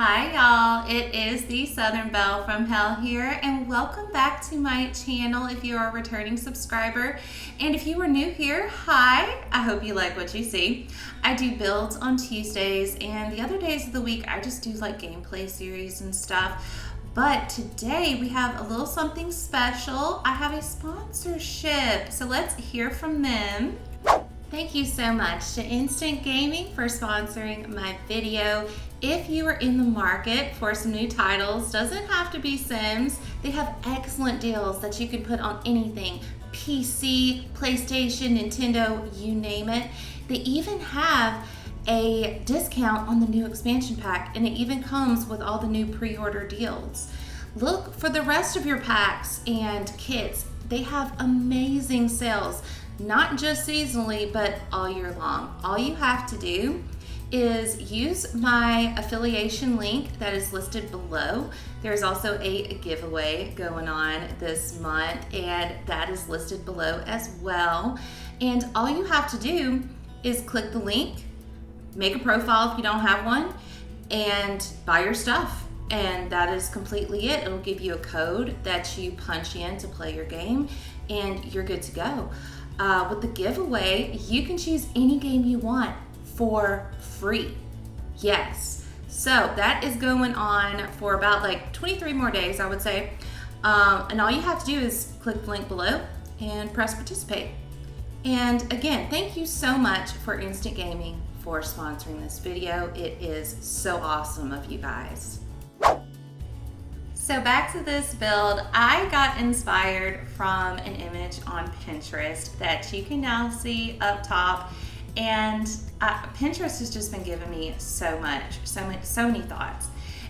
Hi y'all, it is the Southern Belle from Hell here, and welcome back to my channel if you are a returning subscriber. And if you are new here, hi, I hope you like what you see. I do builds on Tuesdays, and the other days of the week I just do like gameplay series and stuff. But today we have a little something special. I have a sponsorship, so let's hear from them. Thank you so much to Instant Gaming for sponsoring my video. If you are in the market for some new titles, doesn't have to be Sims, they have excellent deals that you can put on anything, PC, PlayStation, Nintendo, you name it. They even have a discount on the new expansion pack, and it even comes with all the new pre-order deals. Look for the rest of your packs and kits. They have amazing sales, not just seasonally, but all year long. All you have to do is use my affiliation link that is listed below. There's also a giveaway going on this month, and that is listed below as well. And all you have to do is click the link, make a profile if you don't have one, and buy your stuff. And that is completely it. It'll give you a code that you punch in to play your game, and you're good to go. With the giveaway, you can choose any game you want for free. Yes. So that is going on for about like 23 more days, I would say. And all you have to do is click the link below and press participate. And again, thank you so much for Instant Gaming for sponsoring this video. It is so awesome of you guys. So back to this build, I got inspired from an image on Pinterest that you can now see up top. And Pinterest has just been giving me so many thoughts.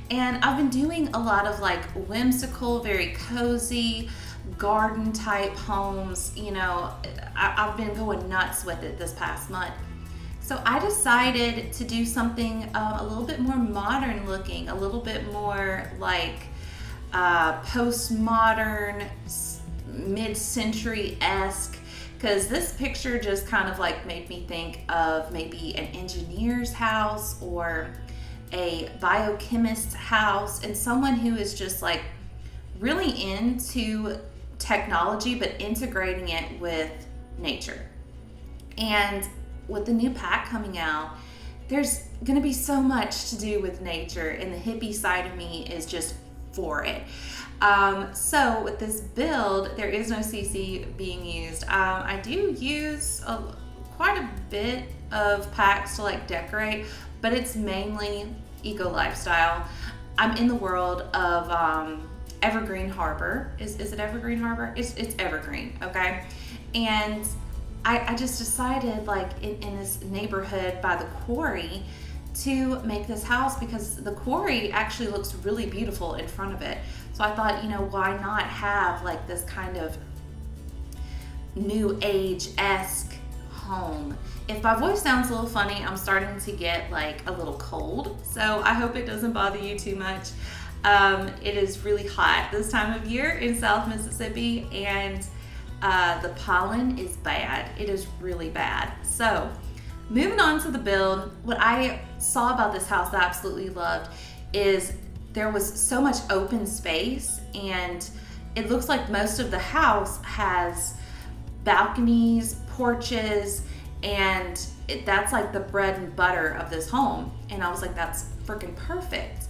And I've been doing a lot of like whimsical, very cozy, garden type homes. You know, I've been going nuts with it this past month. So I decided to do something a little bit more modern looking, a little bit more like postmodern, mid-century-esque, because this picture just kind of like made me think of maybe an engineer's house or a biochemist's house, and someone who is just like really into technology but integrating it with nature. And with the new pack coming out, there's gonna be so much to do with nature, and the hippie side of me is just for it. So with this build, there is no CC being used. I do use quite a bit of packs to like decorate, but it's mainly eco lifestyle. I'm in the world of Evergreen Harbor. Is it Evergreen Harbor? It's Evergreen, okay? And I just decided like in this neighborhood by the quarry to make this house, because the quarry actually looks really beautiful in front of it. So I thought, you know, why not have like this kind of new age-esque home? If my voice sounds a little funny, I'm starting to get like a little cold, so I hope it doesn't bother you too much. It is really hot this time of year in South Mississippi, and the pollen is bad. It is really bad. So moving on to the build, what I saw about this house that I absolutely loved is there was so much open space, and it looks like most of the house has balconies, porches, and that's like the bread and butter of this home. And I was like, that's freaking perfect.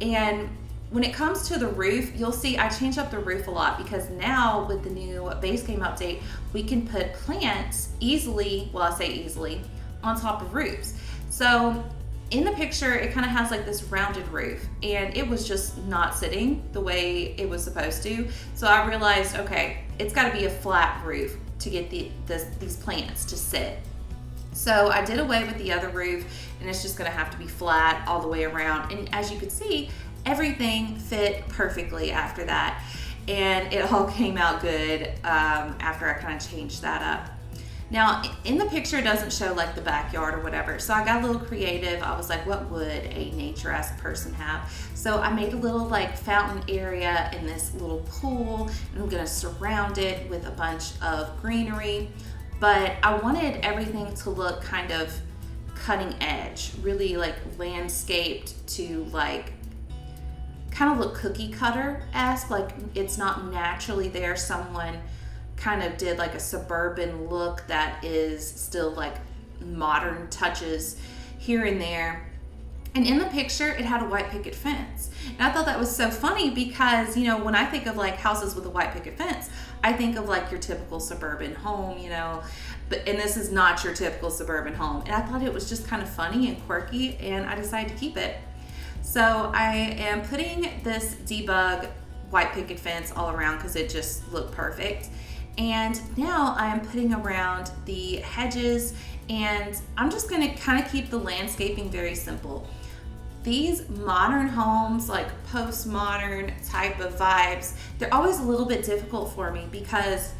And when it comes to the roof, you'll see I changed up the roof a lot, because now with the new base game update, we can put plants easily, well, I say easily, on top of roofs. So in the picture, it kind of has like this rounded roof, and it was just not sitting the way it was supposed to. So I realized, okay, it's got to be a flat roof to get these plants to sit. So I did away with the other roof, and it's just going to have to be flat all the way around. And as you can see, everything fit perfectly after that, and it all came out good after I kind of changed that up. Now, in the picture, it doesn't show like the backyard or whatever, so I got a little creative. I was like, what would a nature-esque person have? So I made a little like fountain area in this little pool, and I'm gonna surround it with a bunch of greenery. But I wanted everything to look kind of cutting edge, really like landscaped to like kind of look cookie cutter-esque, like it's not naturally there. Someone kind of did like a suburban look that is still like modern touches here and there. And in the picture, it had a white picket fence. And I thought that was so funny because, you know, when I think of like houses with a white picket fence, I think of like your typical suburban home, you know, and this is not your typical suburban home. And I thought it was just kind of funny and quirky, and I decided to keep it. So I am putting this debug white picket fence all around because it just looked perfect. And now I am putting around the hedges, and I'm just going to kind of keep the landscaping very simple. These modern homes, like postmodern type of vibes, they're always a little bit difficult for me because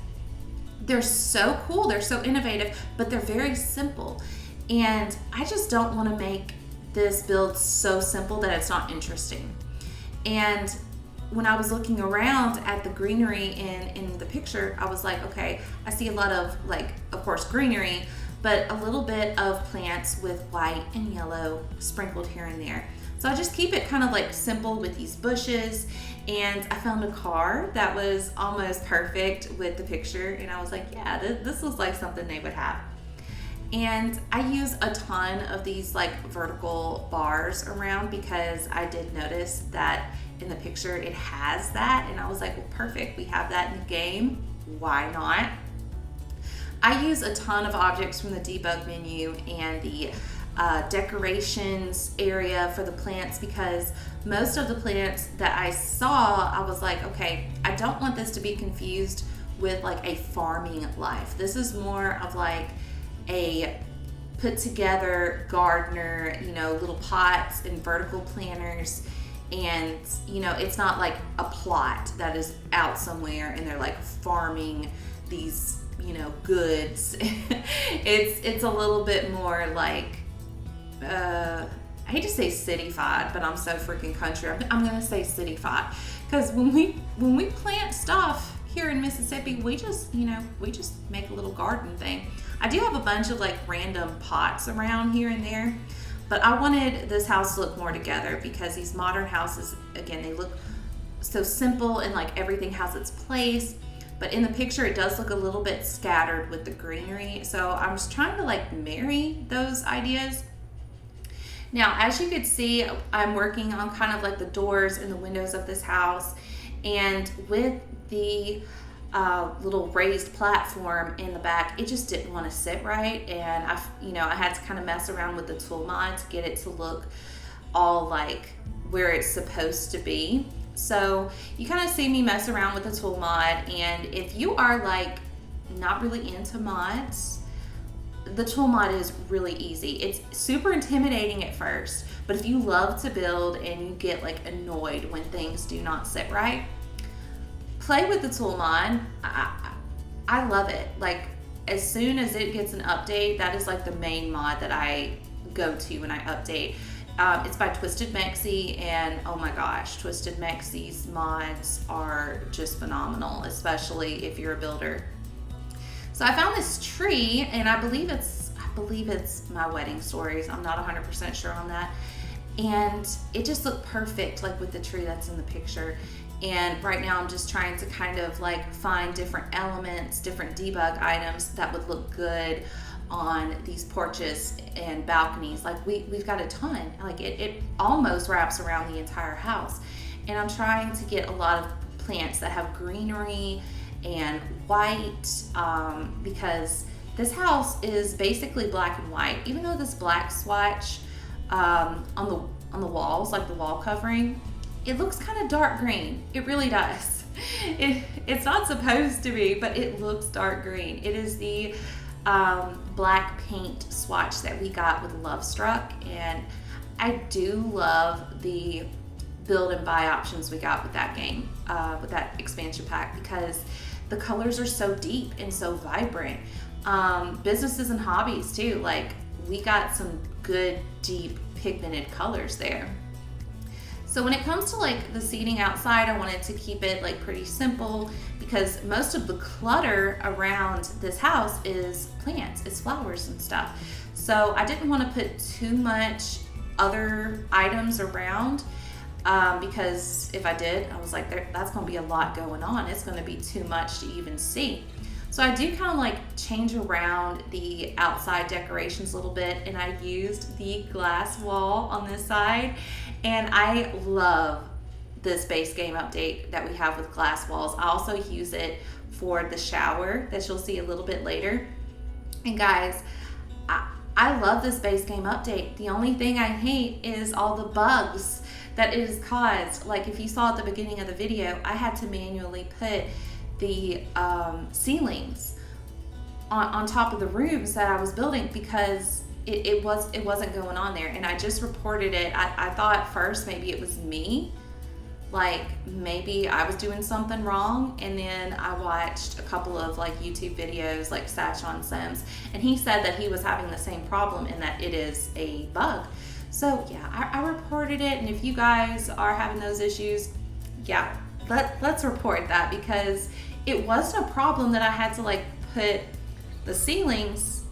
they're so cool, they're so innovative, but they're very simple. And I just don't want to make this build so simple that it's not interesting. And when I was looking around at the greenery in the picture, I was like, okay, I see a lot of, like, of course, greenery, but a little bit of plants with white and yellow sprinkled here and there. So I just keep it kind of like simple with these bushes. And I found a car that was almost perfect with the picture, and I was like, yeah, this looks like something they would have. And I use a ton of these like vertical bars around because I did notice that in the picture it has that, and I was like, well, perfect, we have that in the game, why not? I use a ton of objects from the debug menu and the decorations area for the plants because most of the plants that I saw, I was like, okay, I don't want this to be confused with like a farming life. This is more of like a put together gardener, you know, little pots and vertical planters. And, you know, it's not like a plot that is out somewhere and they're like farming these, you know, goods. It's a little bit more like, I hate to say cityfied, but I'm so freaking country. I'm gonna say cityfied because when we plant stuff here in Mississippi, we just make a little garden thing. I do have a bunch of like random pots around here and there, but I wanted this house to look more together because these modern houses, again, they look so simple and like everything has its place. But in the picture, it does look a little bit scattered with the greenery. So I'm just trying to like marry those ideas. Now, as you can see, I'm working on kind of like the doors and the windows of this house. And with the little raised platform in the back, it just didn't want to sit right. And I had to kind of mess around with the tool mod to get it to look all like where it's supposed to be. So you kind of see me mess around with the tool mod, and if you are like not really into mods, the tool mod is really easy. It's super intimidating at first, but if you love to build and you get like annoyed when things do not sit right, play with the tool mod. I love it. Like as soon as it gets an update, that is like the main mod that I go to when I update. It's by Twisted Mexi, and oh my gosh, Twisted Mexi's mods are just phenomenal, especially if you're a builder. So I found this tree, and I believe it's My Wedding Stories. I'm not 100% sure on that. And it just looked perfect, like with the tree that's in the picture. And right now I'm just trying to kind of like find different elements, different debug items that would look good on these porches and balconies. Like we've got a ton, like it almost wraps around the entire house. And I'm trying to get a lot of plants that have greenery and white, because this house is basically black and white, even though this black swatch on the walls, like the wall covering, it looks kind of dark green. It really does. It's not supposed to be, but it looks dark green. It is the black paint swatch that we got with Love Struck, and I do love the build and buy options we got with that game, with that expansion pack, because the colors are so deep and so vibrant. Businesses and hobbies too, like we got some good deep pigmented colors there. So when it comes to like the seating outside, I wanted to keep it like pretty simple because most of the clutter around this house is plants, it's flowers and stuff. So I didn't want to put too much other items around. because if I did, I was like, that's going to be a lot going on. It's going to be too much to even see. So I do kind of like change around the outside decorations a little bit, and I used the glass wall on this side, and I love this base game update that we have with glass walls. I also use it for the shower that you'll see a little bit later. And guys, I love this base game update. The only thing I hate is all the bugs that it has caused. Like if you saw at the beginning of the video, I had to manually put the ceilings on top of the rooms that I was building because it wasn't going on there. And I just reported it. I thought first maybe it was me, like maybe I was doing something wrong, and then I watched a couple of like YouTube videos like Satchon Sims, and he said that he was having the same problem and that it is a bug. So yeah, I reported it, and if you guys are having those issues, yeah, let's report that, because it wasn't a problem that I had to like put the ceilings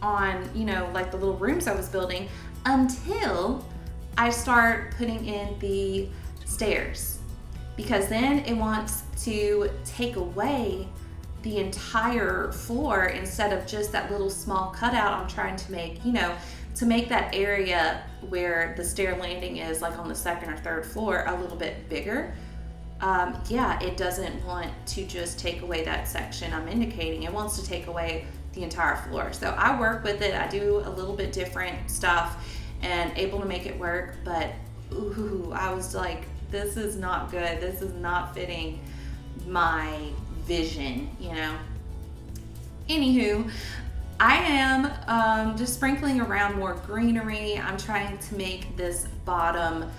on, you know, like the little rooms I was building, until I start putting in the stairs, because then it wants to take away the entire floor instead of just that little small cutout I'm trying to make, you know, to make that area where the stair landing is, like on the second or third floor, a little bit bigger. Yeah, it doesn't want to just take away that section I'm indicating. It wants to take away the entire floor. So I work with it. I do a little bit different stuff and able to make it work, but ooh, I was like, this is not good. This is not fitting my vision, you know. Anywho, I am just sprinkling around more greenery. I'm trying to make this bottom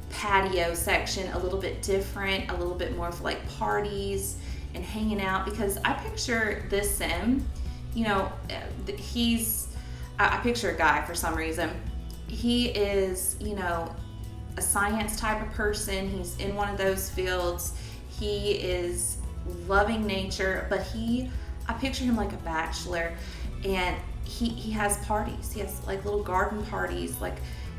patio section a little bit different, a little bit more for like parties and hanging out, because I picture this sim, you know, I picture a guy for some reason. He is, you know, a science type of person. He's in one of those fields. He is loving nature, but I picture him like a bachelor, and he has parties. He has like little garden parties, like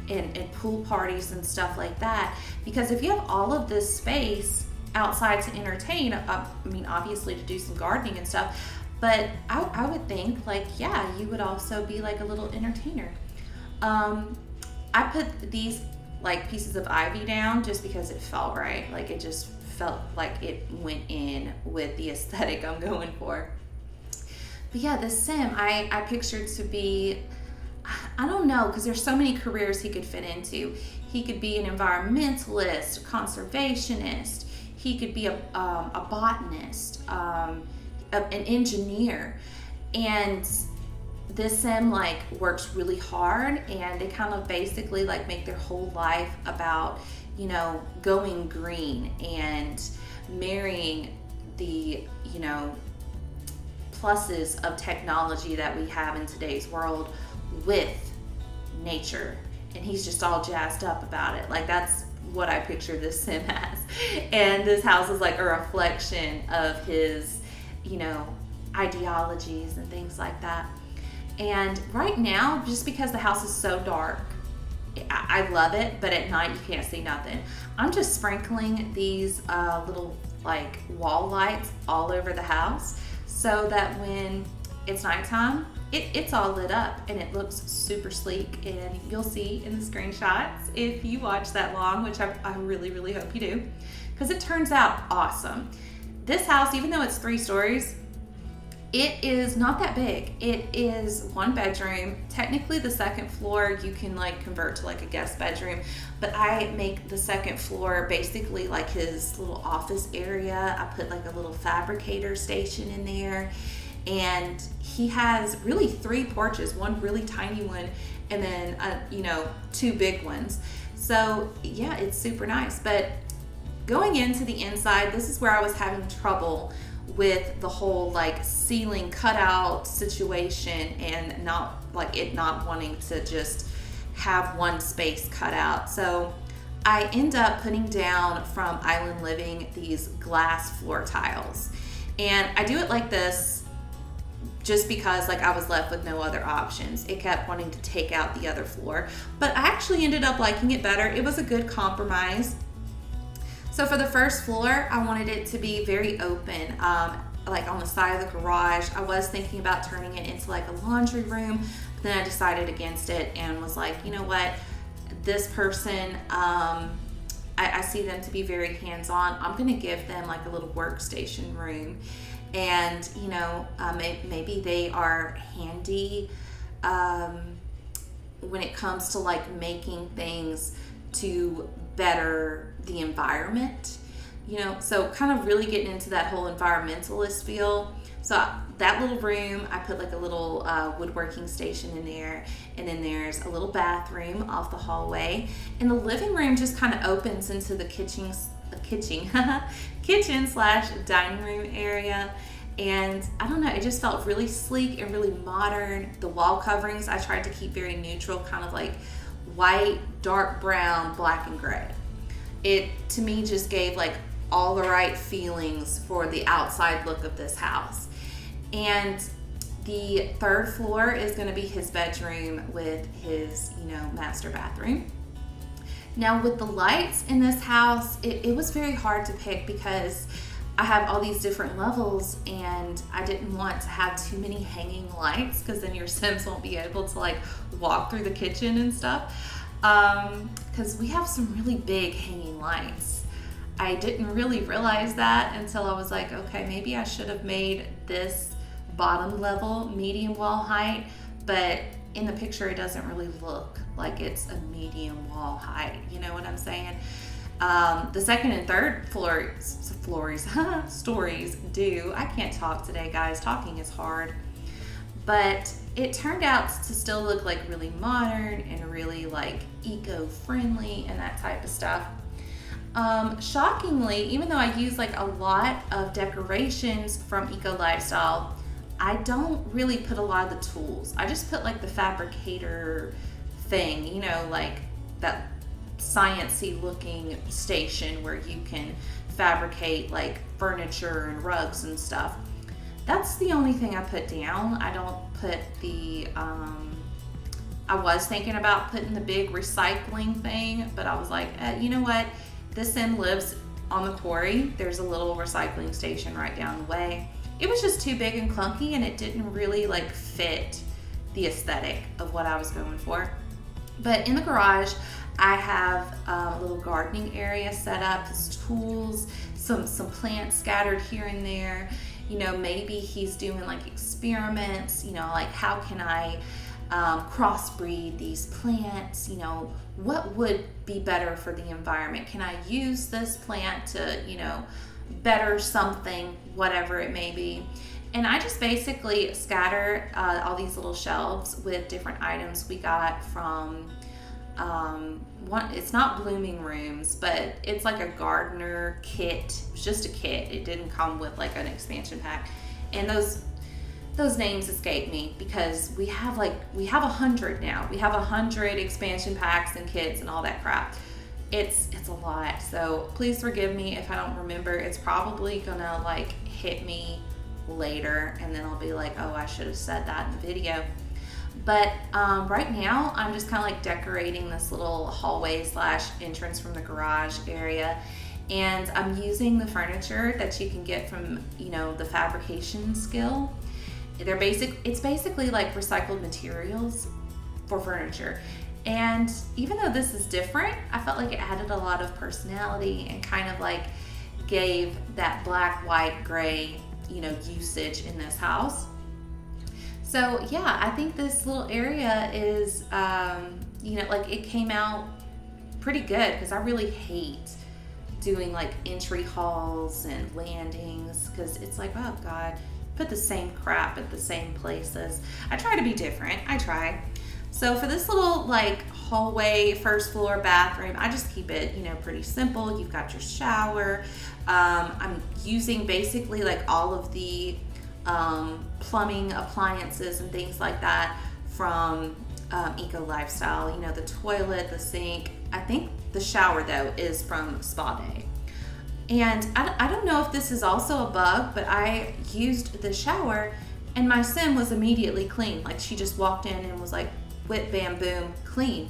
and pool parties and stuff like that. Because if you have all of this space outside to entertain, I mean, obviously to do some gardening and stuff, but I would think like, yeah, you would also be like a little entertainer. I put these like pieces of ivy down just because it felt right. Like it just felt like it went in with the aesthetic I'm going for. But yeah, this sim I pictured to be, I don't know, because there's so many careers he could fit into. He could be an environmentalist, a conservationist. He could be a botanist, an engineer. And this sim like works really hard, and they kind of basically like make their whole life about, you know, going green and marrying the, you know, pluses of technology that we have in today's world with nature. And he's just all jazzed up about it. Like that's what I picture this sim as. And this house is like a reflection of his, you know, ideologies and things like that. And right now, just because the house is so dark, I love it, but at night you can't see nothing. I'm just sprinkling these little like wall lights all over the house, so that when it's nighttime, it's all lit up and it looks super sleek. And you'll see in the screenshots if you watch that long, which I really, really hope you do, because it turns out awesome. This house, even though it's 3 stories, it is not that big. It is 1 bedroom. Technically the second floor you can like convert to like a guest bedroom, but I make the second floor basically like his little office area. I put like a little fabricator station in there, and he has really 3 porches, 1 really tiny one, and then you know, 2 big ones. So yeah, it's super nice. But going into the inside, this is where I was having trouble with the whole like ceiling cutout situation, and not like it not wanting to just have one space cut out. So I end up putting down from Island Living these glass floor tiles, and I do it like this just because like I was left with no other options. It kept wanting to take out the other floor, but I actually ended up liking it better. It was a good compromise. So for the first floor, I wanted it to be very open, like on the side of the garage. I was thinking about turning it into like a laundry room, but then I decided against it and was like, you know what, this person, I see them to be very hands-on. I'm gonna give them like a little workstation room, and you know, maybe they are handy when it comes to like making things to better the environment, you know, so kind of really getting into that whole environmentalist feel. So that little room, I put like a little woodworking station in there, and then there's a little bathroom off the hallway, and the living room just kind of opens into the kitchen slash dining room area. And I don't know, it just felt really sleek and really modern. The wall coverings I tried to keep very neutral, kind of like white, dark brown, black, and gray. It to me just gave like all the right feelings for the outside look of this house. And the third floor is going to be his bedroom with his, you know, master bathroom. Now with the lights in this house, it was very hard to pick because I have all these different levels, and I didn't want to have too many hanging lights because then your Sims won't be able to like walk through the kitchen and stuff. Because we have some really big hanging lights. I didn't really realize that until I was like, okay, maybe I should have made this bottom level medium wall height, but in the picture it doesn't really look like it's a medium wall height. You know what I'm saying? The second and third stories do. I can't talk today, guys. Talking is hard. But it turned out to still look like really modern and really like eco-friendly and that type of stuff. Shockingly, even though I use like a lot of decorations from Eco Lifestyle, I don't really put a lot of the tools. I just put like the fabricator thing, you know, like that science-y looking station where you can fabricate like furniture and rugs and stuff. That's the only thing I put down. I don't put the, I was thinking about putting the big recycling thing, but I was like, you know what? This Sim lives on the quarry. There's a little recycling station right down the way. It was just too big and clunky, and it didn't really like fit the aesthetic of what I was going for. But in the garage, I have a little gardening area set up, his tools, some plants scattered here and there. You know, maybe he's doing like experiments, you know, like how can I crossbreed these plants? You know, what would be better for the environment? Can I use this plant to, you know, better something, whatever it may be? And I just basically scatter all these little shelves with different items we got from it's not Blooming Rooms, but it's like a gardener kit. It's just a kit. It didn't come with like an expansion pack. And those names escape me because we have 100 now. We have 100 expansion packs and kits and all that crap. It's a lot. So please forgive me if I don't remember. It's probably gonna like hit me later, and then I'll be like, oh, I should have said that in the video. But right now I'm just kind of like decorating this little hallway slash entrance from the garage area, and I'm using the furniture that you can get from, you know, the fabrication skill. It's basically like recycled materials for furniture. And even though this is different, I felt like it added a lot of personality and kind of like gave that black, white, gray, you know, usage in this house. So yeah, I think this little area is, you know, like it came out pretty good because I really hate doing like entry halls and landings because it's like, oh God, put the same crap at the same places. I try to be different. I try. So for this little like hallway, first floor bathroom, I just keep it, you know, pretty simple. You've got your shower. I'm using basically like all of the plumbing appliances and things like that from Eco Lifestyle. You know, the toilet, the sink. I think the shower though is from Spa Day. And I don't know if this is also a bug, but I used the shower And my sim was immediately clean. Like, she just walked in and was like, whip, bam, boom, clean.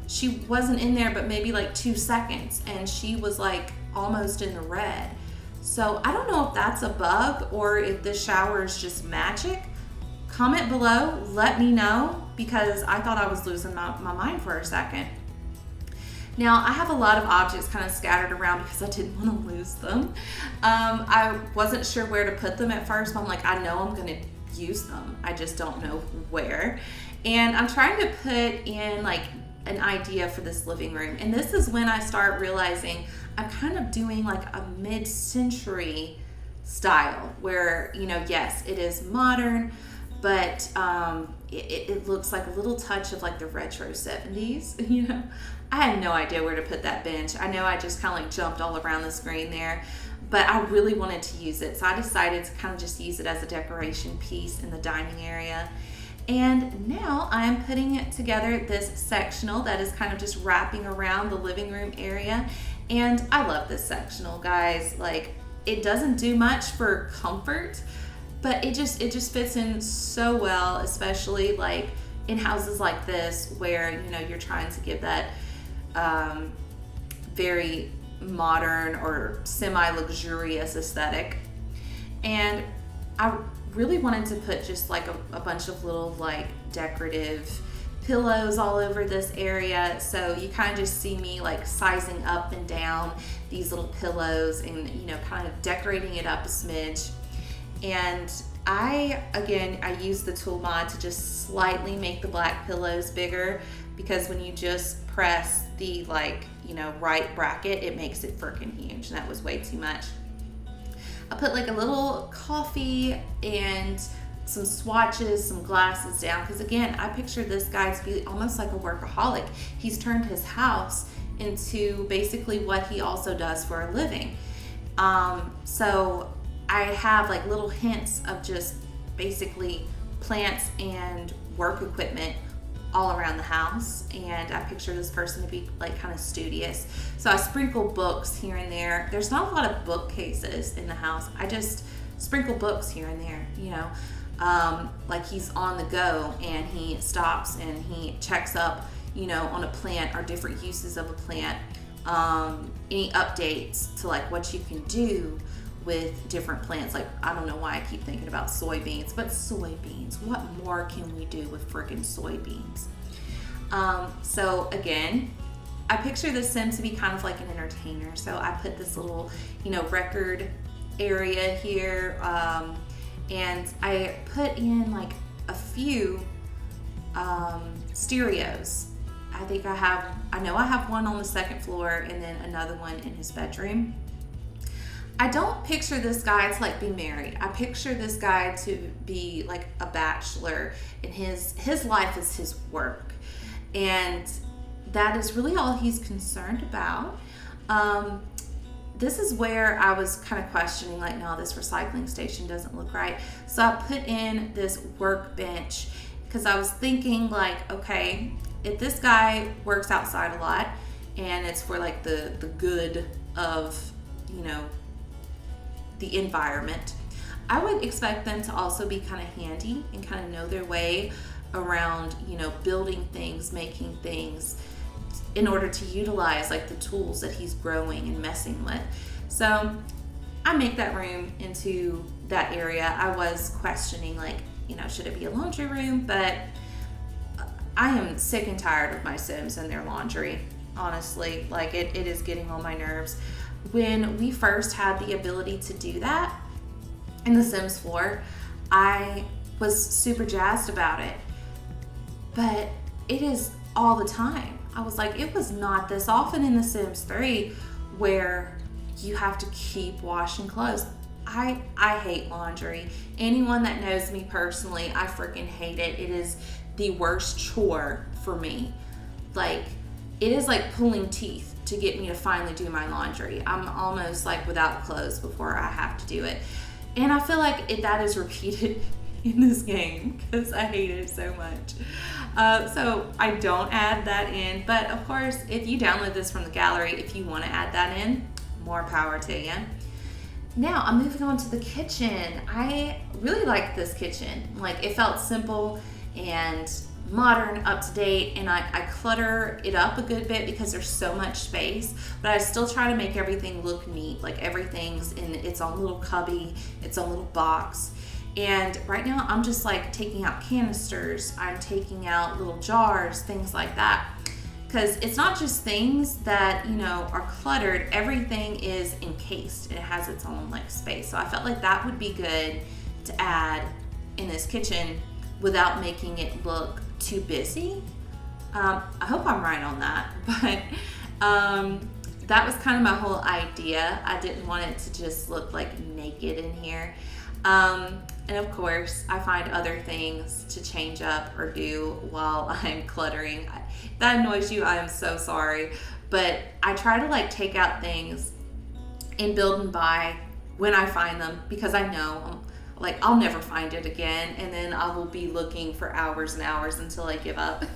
She wasn't in there but maybe like 2 seconds, and she was like almost in the red. So I don't know if that's a bug or if this shower is just magic. Comment below, let me know, because I thought I was losing my mind for a second. Now, I have a lot of objects kind of scattered around because I didn't want to lose them. I wasn't sure where to put them at first, but I'm like, I know I'm going to use them. I just don't know where. And I'm trying to put in like an idea for this living room. And this is when I start realizing I'm kind of doing like a mid-century style where, you know, yes, it is modern, but it looks like a little touch of like the retro 70s, you know. I had no idea where to put that bench. I know I just kind of like jumped all around the screen there, but I really wanted to use it. So I decided to kind of just use it as a decoration piece in the dining area. And now I'm putting it together, this sectional that is kind of just wrapping around the living room area. And I love this sectional, guys. Like, it doesn't do much for comfort, but it just fits in so well, especially like in houses like this where, you know, you're trying to give that very modern or semi-luxurious aesthetic. And I really wanted to put just like a bunch of little like decorative pillows all over this area. So you kind of just see me like sizing up and down these little pillows and, you know, kind of decorating it up a smidge. And I use the tool mod to just slightly make the black pillows bigger, because when you just press the like, you know, right bracket, it makes it freaking huge. And that was way too much. I put like a little coffee and some swatches, some glasses down, because again, I picture this guy to be almost like a workaholic. He's turned his house into basically what he also does for a living. So I have like little hints of just basically plants and work equipment all around the house, and I picture this person to be like kind of studious. So I sprinkle books here and there. There's not a lot of bookcases in the house. I just sprinkle books here and there, you know, like he's on the go and he stops and he checks up, you know, on a plant or different uses of a plant, any updates to like what you can do with different plants. Like, I don't know why I keep thinking about soybeans, but soybeans, what more can we do with freaking soybeans? So again, I picture the sim to be kind of like an entertainer. So I put this little, you know, record area here, and I put in like a few stereos. I know I have one on the second floor and then another one in his bedroom. I don't picture this guy to like be married. I picture this guy to be like a bachelor, and his life is his work. And that is really all he's concerned about. This is where I was kind of questioning, like, no, this recycling station doesn't look right. So I put in this workbench because I was thinking like, okay, if this guy works outside a lot and it's for like the good of, you know, the environment, I would expect them to also be kind of handy and kind of know their way around, you know, building things, making things in order to utilize like the tools that he's growing and messing with. So I make that room into that area. I was questioning like, you know, should it be a laundry room? But I am sick and tired of my Sims and their laundry, honestly. Like it is getting on my nerves. When we first had the ability to do that in the Sims 4, I was super jazzed about it. But it is all the time. I was like, it was not this often in the Sims 3 where you have to keep washing clothes. I hate laundry. Anyone that knows me personally, I freaking hate it. It is the worst chore for me. Like, it is like pulling teeth to get me to finally do my laundry. I'm almost like without clothes before I have to do it. And I feel like that is repeated in this game because I hate it so much. So I don't add that in, but of course, if you download this from the gallery, if you want to add that in, more power to you. Now I'm moving on to the kitchen. I really like this kitchen. Like, it felt simple and modern, up to date, and I clutter it up a good bit because there's so much space, but I still try to make everything look neat. Like, everything's in its own little cubby, its own little box. And right now I'm just like taking out canisters, I'm taking out little jars, things like that. Because it's not just things that, you know, are cluttered, everything is encased and it has its own like space. So I felt like that would be good to add in this kitchen without making it look too busy. I hope I'm right on that, but that was kind of my whole idea. I didn't want it to just look like naked in here. And of course, I find other things to change up or do while I'm cluttering. If that annoys you, I am so sorry. But I try to like take out things and build and buy when I find them, because I know like I'll never find it again, and then I will be looking for hours and hours until I give up.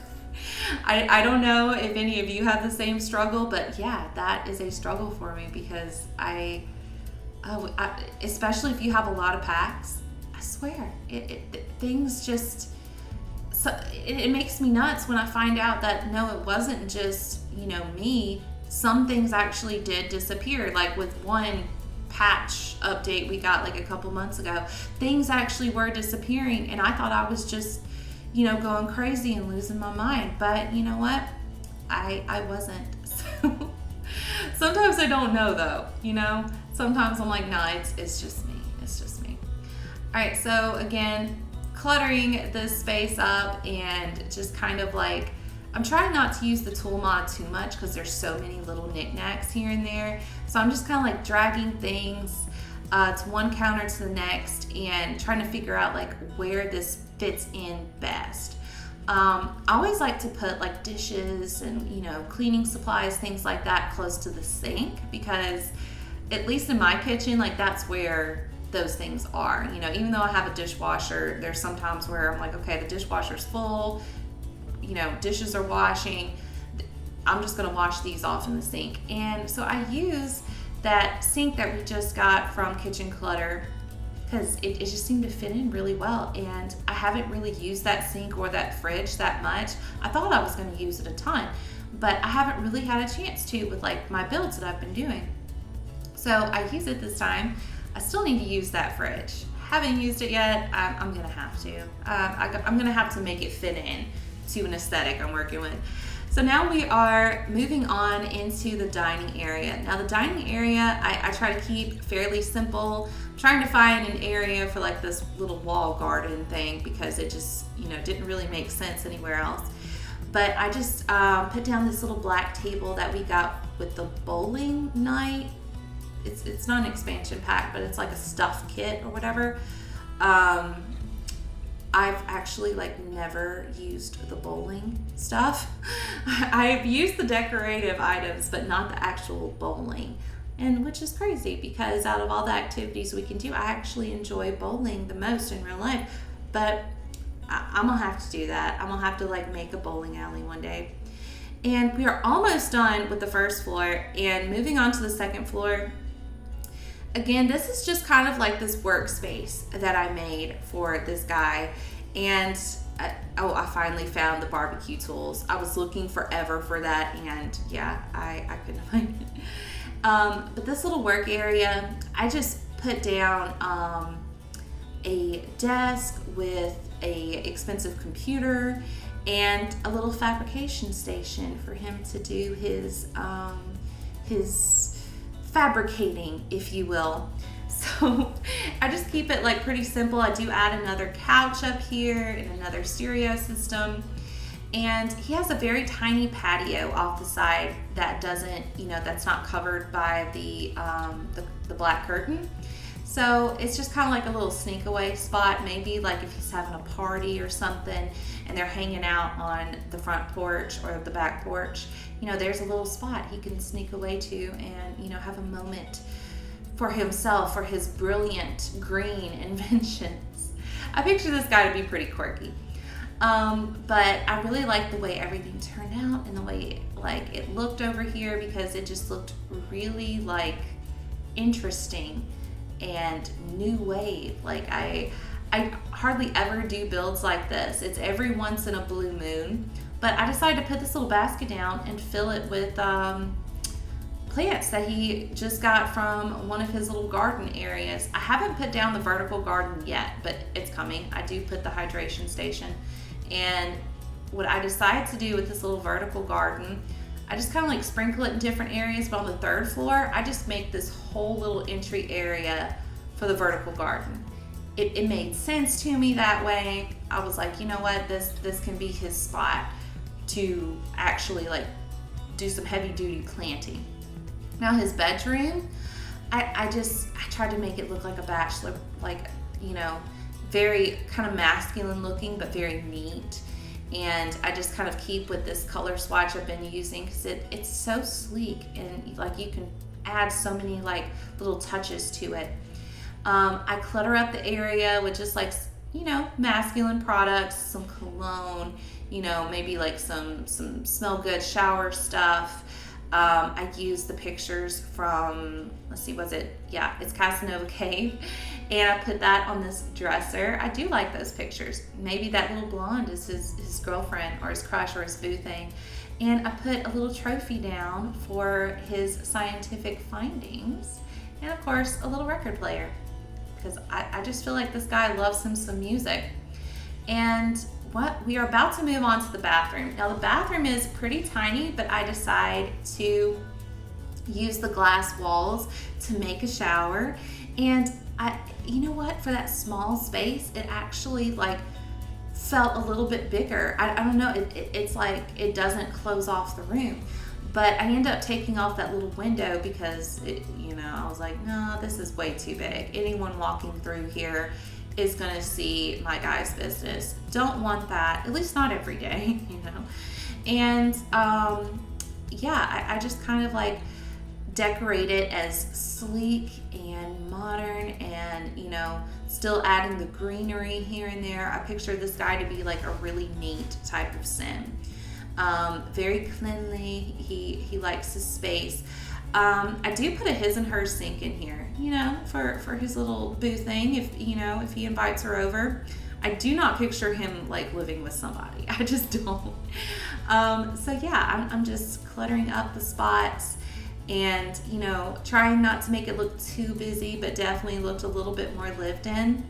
I don't know if any of you have the same struggle, but yeah, that is a struggle for me, because especially if you have a lot of packs, I swear, things just, it makes me nuts when I find out that no, it wasn't just, you know, me. Some things actually did disappear. Like with one patch update we got like a couple months ago, things actually were disappearing, and I thought I was just, you know, going crazy and losing my mind. But you know what? I wasn't. So sometimes I don't know though, you know? Sometimes I'm like, nah, it's just me. It's just me. All right, so again, cluttering this space up and just kind of like, I'm trying not to use the tool mod too much because there's so many little knickknacks here and there. So I'm just kind of like dragging things to one counter to the next and trying to figure out like where this fits in best. I always like to put like dishes and, you know, cleaning supplies, things like that close to the sink, because at least in my kitchen, like that's where those things are. You know, even though I have a dishwasher, there's sometimes where I'm like, okay, the dishwasher's full, you know, dishes are washing, I'm just gonna wash these off in the sink. And so I use that sink that we just got from Kitchen Clutter because it just seemed to fit in really well. And I haven't really used that sink or that fridge that much. I thought I was gonna use it a ton, but I haven't really had a chance to with like my builds that I've been doing. So I use it this time. I still need to use that fridge. Haven't used it yet. I'm gonna have to. I'm gonna have to make it fit in to an aesthetic I'm working with. So now we are moving on into the dining area. Now the dining area, I try to keep fairly simple. I'm trying to find an area for like this little wall garden thing because it just, you know, didn't really make sense anywhere else. But I just put down this little black table that we got with the bowling night. It's not an expansion pack, but it's like a stuff kit or whatever. I've actually like never used the bowling stuff. I've used the decorative items, but not the actual bowling. And which is crazy because out of all the activities we can do, I actually enjoy bowling the most in real life. But I'm gonna have to do that. I'm gonna have to like make a bowling alley one day. And we are almost done with the first floor and moving on to the second floor. Again, this is just kind of like this workspace that I made for this guy. And I finally found the barbecue tools. I was looking forever for that, and yeah, I couldn't find it. But this little work area, I just put down a desk with a expensive computer and a little fabrication station for him to do his fabricating, if you will. So I just keep it like pretty simple. I do add another couch up here and another stereo system. And he has a very tiny patio off the side that doesn't, you know, that's not covered by the black curtain. So it's just kind of like a little sneak away spot. Maybe like if he's having a party or something and they're hanging out on the front porch or the back porch, you know, there's a little spot he can sneak away to and, you know, have a moment for himself, for his brilliant green inventions. I picture this guy to be pretty quirky. But I really like the way everything turned out and the way like it looked over here because it just looked really like interesting and new wave. Like I hardly ever do builds like this. It's every once in a blue moon. But I decided to put this little basket down and fill it with plants that he just got from one of his little garden areas. I haven't put down the vertical garden yet, but it's coming. I do put the hydration station. And what I decided to do with this little vertical garden, I just kind of like sprinkle it in different areas, but on the 3rd floor, I just make this whole little entry area for the vertical garden. It made sense to me that way. I was like, you know what, this can be his spot to actually like do some heavy duty planting. Now his bedroom, I tried to make it look like a bachelor, like, you know, very kind of masculine looking, but very neat. And I just kind of keep with this color swatch I've been using because it's so sleek, and like you can add so many like little touches to it. I clutter up the area with just like, you know, masculine products, some cologne, you know, maybe like some smell good shower stuff. I use the pictures from, let's see, it's Casanova Cave, and I put that on this dresser. I do like those pictures. Maybe that little blonde is his girlfriend or his crush or his boo thing. And I put a little trophy down for his scientific findings, and of course a little record player, because I just feel like this guy loves him some music. And we are about to move on to the bathroom. Now the bathroom is pretty tiny, but I decide to use the glass walls to make a shower. And you know what, for that small space, it actually like felt a little bit bigger. I don't know, it's like it doesn't close off the room. But I ended up taking off that little window because I was like, no, this is way too big. Anyone walking through here is gonna see my guy's business. Don't want that, at least not every day, you know. And I just kind of like decorate it as sleek and modern, and you know, still adding the greenery here and there. I picture this guy to be like a really neat type of sim. Very cleanly. He likes his space. I do put a his and hers sink in here, you know, for his little boo thing, if he invites her over. I do not picture him like living with somebody. I just don't. I'm just cluttering up the spots and, you know, trying not to make it look too busy, but definitely looked a little bit more lived in.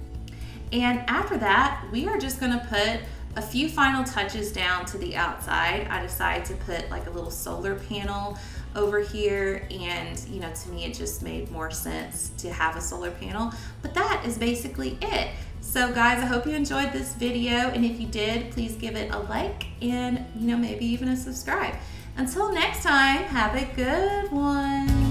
And after that, we are just gonna put a few final touches down to the outside. I decided to put like a little solar panel over here, and you know, to me it just made more sense to have a solar panel. But that is basically it. So guys, I hope you enjoyed this video, and if you did, please give it a like and, you know, maybe even a subscribe. Until next time, have a good one.